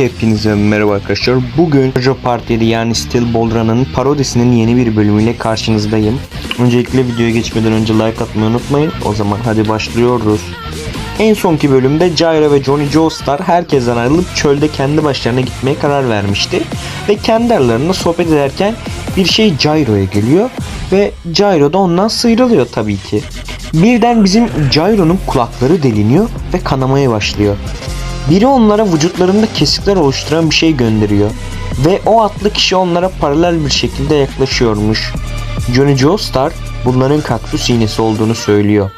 Hepinize merhaba arkadaşlar. Bugün Jojo Part 7 yani Steel Ball Run'ın parodisinin yeni bir bölümüyle karşınızdayım. Öncelikle videoya geçmeden önce like atmayı unutmayın. O zaman hadi başlıyoruz. En sonki bölümde Gyro ve Johnny Joestar herkesten ayrılıp çölde kendi başlarına gitmeye karar vermişti. Ve kendi aralarında sohbet ederken bir şey Gyro'ya geliyor ve Gyro da ondan sıyrılıyor tabii ki. Birden bizim Gyro'nun kulakları deliniyor ve kanamaya başlıyor. Biri onlara vücutlarında kesikler oluşturan bir şey gönderiyor ve o atlı kişi onlara paralel bir şekilde yaklaşıyormuş. Johnny Joestar bunların kaktüs iğnesi olduğunu söylüyor.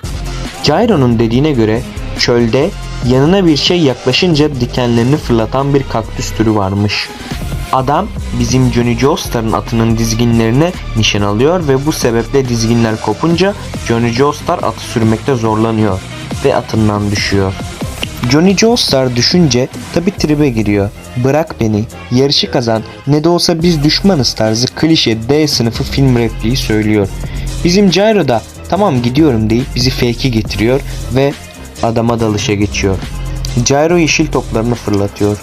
Gyro'nun dediğine göre çölde yanına bir şey yaklaşınca dikenlerini fırlatan bir kaktüs türü varmış. Adam bizim Johnny Joestar'ın atının dizginlerine nişan alıyor ve bu sebeple dizginler kopunca Johnny Joestar atı sürmekte zorlanıyor ve atından düşüyor. Johnny Joestar düşünce tabi tribe giriyor. Bırak beni, yarışı kazan, ne de olsa biz düşmanız tarzı klişe D sınıfı film repliği söylüyor. Bizim Gyro da tamam gidiyorum deyip bizi fake'e getiriyor ve adama dalışa geçiyor. Gyro yeşil toplarını fırlatıyor.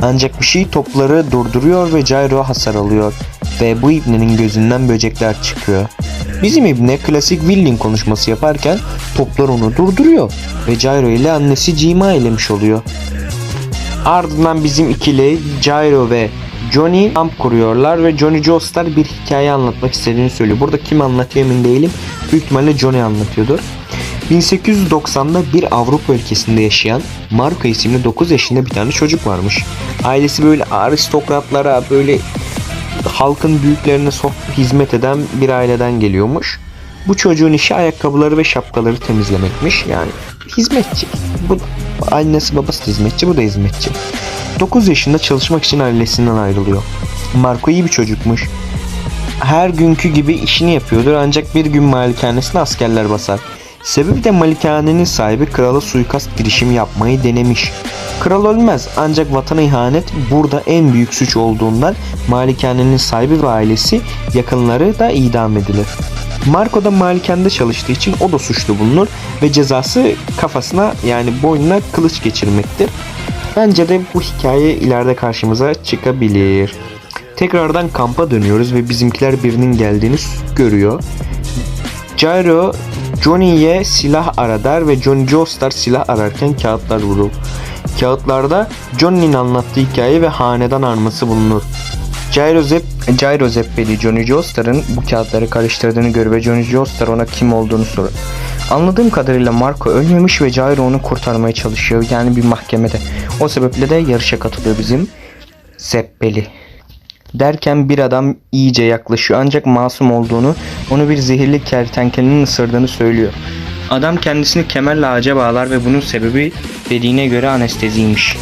Ancak bir şey topları durduruyor ve Gyro hasar alıyor ve bu ibnenin gözünden böcekler çıkıyor. Bizim ibne klasik Willing konuşması yaparken toplar onu durduruyor ve Gyro ile annesi cima eylemiş oluyor. Ardından bizim ikili Gyro ve Johnny kamp kuruyorlar ve Johnny Joestar bir hikaye anlatmak istediğini söylüyor. Burada kim anlatıyor emin değilim. Büyük ihtimalle Johnny anlatıyordur. 1890'da bir Avrupa ülkesinde yaşayan Marco isimli 9 yaşında bir tane çocuk varmış. Ailesi böyle aristokratlara, böyle halkın büyüklerine hizmet eden bir aileden geliyormuş. Bu çocuğun işi ayakkabıları ve şapkaları temizlemekmiş. Yani hizmetçi. Bu annesi babası da hizmetçi, bu da hizmetçi. 9 yaşında çalışmak için ailesinden ayrılıyor. Marco iyi bir çocukmuş. Her günkü gibi işini yapıyordur ancak bir gün malikanesine askerler basar. Sebebi de malikanenin sahibi krala suikast girişimi yapmayı denemiş. Kral ölmez ancak vatana ihanet burada en büyük suç olduğundan malikanenin sahibi ve ailesi yakınları da idam edilir. Marco da malikanede çalıştığı için o da suçlu bulunur ve cezası kafasına yani boynuna kılıç geçirmektir. Bence de bu hikaye ileride karşımıza çıkabilir. Tekrardan kampa dönüyoruz ve bizimkiler birinin geldiğini görüyor. Gyro Johnny'ye silah ara der ve Johnny Joestar silah ararken kağıtlar vurur. Kağıtlarda Johnny'nin anlattığı hikaye ve hanedan arması bulunur. Gyro Zeppeli Johnny Joestar'ın bu kağıtları karıştırdığını görür ve Johnny Joestar ona kim olduğunu sorar. Anladığım kadarıyla Marco ölmemiş ve Gyro onu kurtarmaya çalışıyor yani bir mahkemede. O sebeple de yarışa katılıyor bizim Zeppeli. Derken bir adam iyice yaklaşıyor ancak masum olduğunu, onu bir zehirli kertenkelenin ısırdığını söylüyor. Adam kendisini kemerle ağaca bağlar ve bunun sebebi dediğine göre anesteziymiş.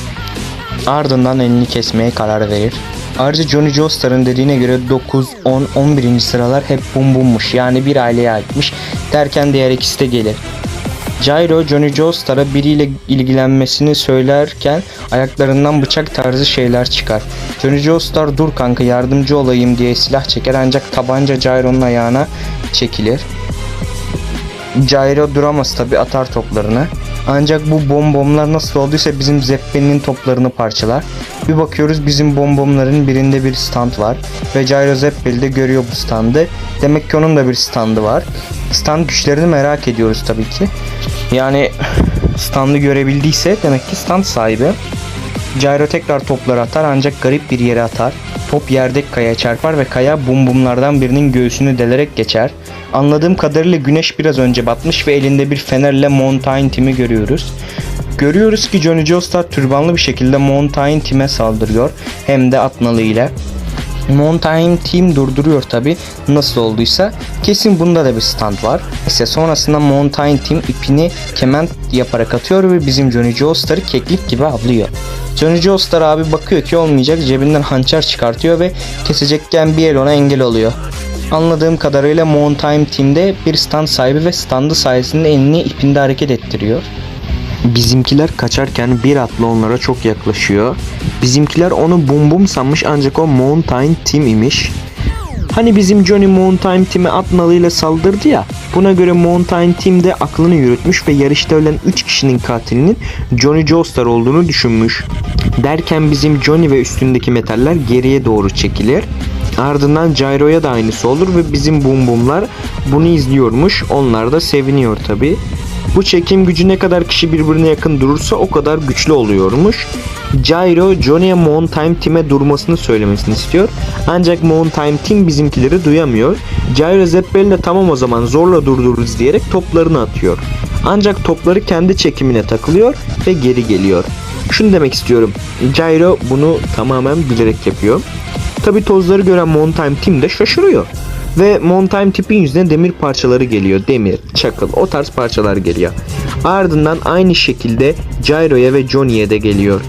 Ardından elini kesmeye karar verir. Ayrıca Johnny Joestar'ın dediğine göre 9, 10, 11. sıralar hep bum bummuş yani bir aileye aitmiş derken diğer ikisi de gelir. Gyro Johnny Joestar'a biriyle ilgilenmesini söylerken ayaklarından bıçak tarzı şeyler çıkar. Johnny Joestar dur kanka yardımcı olayım diye silah çeker ancak tabanca Gyro'nun ayağına çekilir. Gyro duramaz tabi atar toplarını. Ancak bu bombomlar nasıl olduysa bizim Zeppeli'nin toplarını parçalar. Bir bakıyoruz bizim bombomların birinde bir stand var. Ve Gyro Zeppeli de görüyor bu standı. Demek ki onun da bir standı var. Stand güçlerini merak ediyoruz tabii ki. Yani standı görebildiyse demek ki stand sahibi. Gyro tekrar topları atar ancak garip bir yere atar. Top yerdeki kayaya çarpar ve kaya bumbumlardan birinin göğsünü delerek geçer. Anladığım kadarıyla güneş biraz önce batmış ve elinde bir fenerle Mountain Team'i görüyoruz. Görüyoruz ki Johnny Joestar türbanlı bir şekilde Mountain Team'e saldırıyor. Hem de at nalıyla. Mountain Team durduruyor tabi nasıl olduysa. Kesin bunda da bir stand var. İşte sonrasında Mountain Team ipini kement yaparak atıyor ve bizim Johnny Joestar'ı keklik gibi avlıyor. Johnny Joestar abi bakıyor ki olmayacak, cebinden hançer çıkartıyor ve kesecekken bir el ona engel oluyor. Anladığım kadarıyla Mountain Team'de bir stand sahibi ve standı sayesinde elini ipinde hareket ettiriyor. Bizimkiler kaçarken bir atlı onlara çok yaklaşıyor. Bizimkiler onu bum bum sanmış ancak o Mountain Team imiş. Hani bizim Johnny Mountain Team'e at nalıyla saldırdı ya. Buna göre Mountain Team de aklını yürütmüş ve yarışta ölen 3 kişinin katilinin Johnny Joestar olduğunu düşünmüş. Derken bizim Johnny ve üstündeki metaller geriye doğru çekilir. Ardından Gyro'ya da aynısı olur ve bizim Bum Bum'lar bunu izliyormuş. Onlar da seviniyor tabi. Bu çekim gücü ne kadar kişi birbirine yakın durursa o kadar güçlü oluyormuş. Gyro, Johnny'e Mountain Team'e durmasını söylemesini istiyor. Ancak Mountain Team bizimkileri duyamıyor. Gyro Zeppeli'ne tamam o zaman zorla durdururuz diyerek toplarını atıyor. Ancak topları kendi çekimine takılıyor ve geri geliyor. Şunu demek istiyorum. Gyro bunu tamamen bilerek yapıyor. Tabi tozları gören Mountain Team de şaşırıyor. Ve Mountain Team'in yüzüne demir parçaları geliyor. Demir, çakıl, o tarz parçalar geliyor. Ardından aynı şekilde Gyro'ya ve Johnny'ye de geliyor.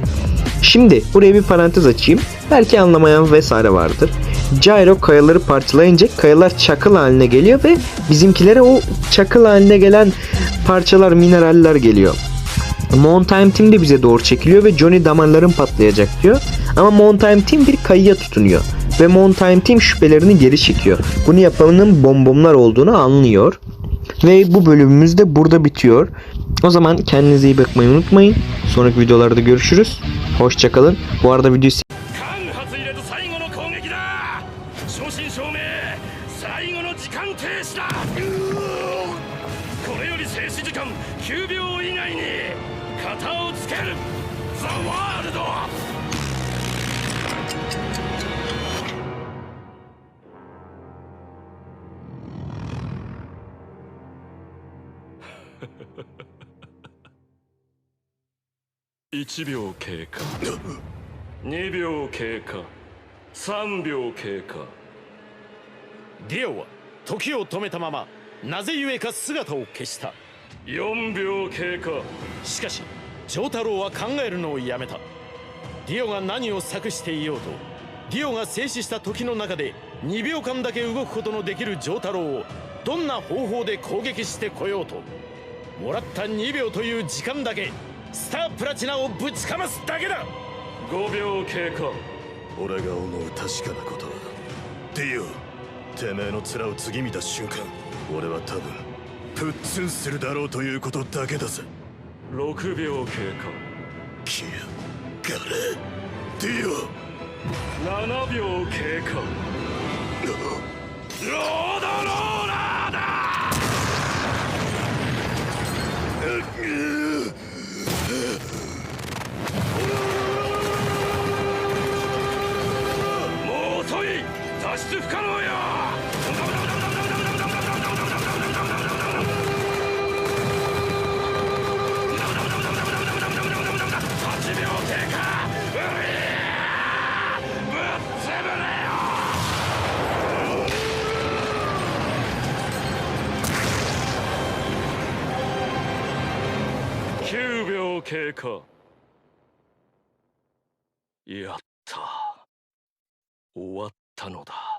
Şimdi buraya bir parantez açayım. Belki anlamayan vesaire vardır. Gyro kayaları parçalayınca kayalar çakıl haline geliyor ve bizimkilere o çakıl haline gelen parçalar, mineraller geliyor. Mountain Team de bize doğru çekiliyor ve Johnny damarların patlayacak diyor. Ama Mountain Team bir kayıya tutunuyor. Ve Mountain Team şüphelerini geri çekiyor. Bunu yapanın bombomlar olduğunu anlıyor. Ve bu bölümümüz de burada bitiyor. O zaman kendinize iyi bakmayı unutmayın. Sonraki videolarda görüşürüz. Hoşçakalın. Bu arada videoyu1秒経過2秒経過3秒経過ディオは時を止めたままなぜゆえか姿を消した。4秒経過しかし丈太郎は考えるのをやめた。ディオが何を策していようと、ディオが静止した時の中で2秒間だけ動くことのできる丈太郎をどんな方法で攻撃してこようと、もらった2秒という時間だけスタープラチナをぶちかますだけだ。5秒経過俺が思う確かなことは、ディオ、てめえの面を次見た瞬間、俺は多分プッツンするだろうということだけだぜ。6秒経キア、ガレ、ディオ、過7秒経過ロードローラーだ。もう遅い、脱出不可能よ。8秒経過。ぶっ潰れよ。9秒経過。やった。終わったのだ。